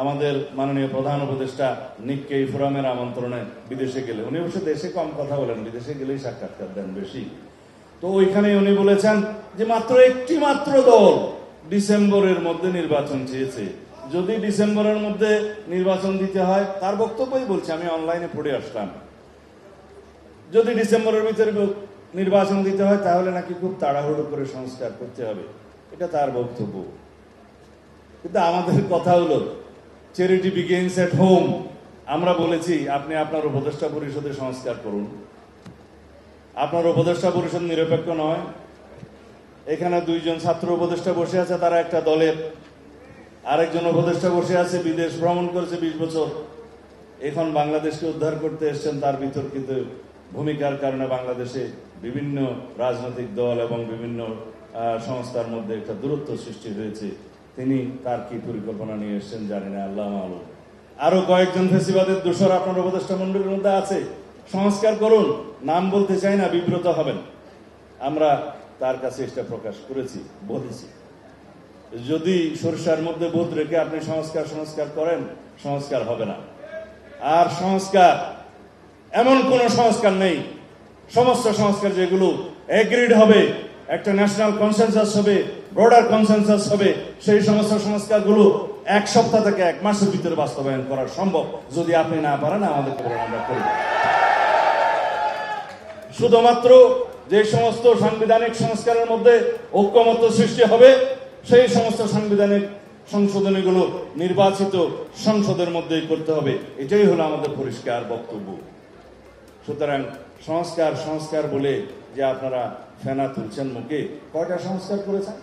আমাদের মাননীয় প্রধান উপদেষ্টা নিক্কেই ফোরামের আমন্ত্রণে বিদেশে গেলে, উনি অবশ্য দেশে কম কথা বলেন, বিদেশে গেলেই সাক্ষাৎকার দেন বেশি। তো ওইখানে উনি বলেছেন যে মাত্র একটি মাত্র দল ডিসেম্বরের মধ্যে নির্বাচন চেয়েছে, যদি ডিসেম্বরের মধ্যে নির্বাচন দিতে হয়, তার বক্তব্যই বলছে, আমি অনলাইনে পড়ে আসলাম, যদি ডিসেম্বরের ভিতরে নির্বাচন দিতে হয় তাহলে নাকি খুব তাড়াহুড়ো করে সংস্কার করতে হবে, এটা তার বক্তব্য। কিন্তু আমাদের কথা হলো চ্যারিটি বিগিনস এট হোম। আমরা বলেছি আপনি আপনার উপদেষ্টা পরিষদে সংস্কার করুন। আপনার উপদেষ্টা পরিষদ নিরপেক্ষ নয়। এখানে দুইজন ছাত্র উপদেষ্টা বসে আছে, তারা একটা দলের, আরেকজন উপদেষ্টা বসে আছে বিদেশ ভ্রমণ করেছে 20 বছর, এখন বাংলাদেশকে উদ্ধার করতে এসেছেন। তার বিতর্কিত ভূমিকার কারণে বাংলাদেশে বিভিন্ন রাজনৈতিক দল এবং বিভিন্ন সংস্থার মধ্যে একটা দূরত্ব সৃষ্টি হয়েছে। তিনি তার কি পরিকল্পনা নিয়ে এসেছেন জানি না, আল্লাহ মালুম। আরো কয়েকজন ফেসিবাদের দোষর আপনার উপদেষ্টা মন্ডলীর মধ্যে আছে, সংস্কার করুন। নাম বলতে চাই না, বিব্রত হবেন। আমরা তার কাছে এটা প্রকাশ করেছি, বলেছি যদি সরিষার মধ্যে বোধ রেখে আপনি সংস্কার করেন, সংস্কার হবে না। আর সংস্কার এমন কোন সংস্কার নেই, সমস্ত সংস্কার যেগুলো এগ্রিড হবে, একটা ন্যাশনাল কনসেনসাস হবে, ব্রডার কনসেনসাস হবে, সেই সমস্ত সংস্কারগুলো 1 সপ্তাহ থেকে 1 মাসের ভিতরে বাস্তবায়ন করা সম্ভব। যদি আপনি না পারেন আমাদেরকে বলেন, আমরা করি। শুধুমাত্র যে সমস্ত সাংবিধানিক সংস্কারের মধ্যে ঐক্যমত্য সৃষ্টি হবে, সেই সমস্ত সাংবিধানিক সংশোধনীগুলো নির্বাচিত সংসদের মধ্যেই করতে হবে। এটাই হলো আমাদের পরিষ্কার বক্তব্য। সুতরাং সংস্কার বলে যে আপনারা ফেনা তুলছেন মুখে, কয়টা সংস্কার করেছেন?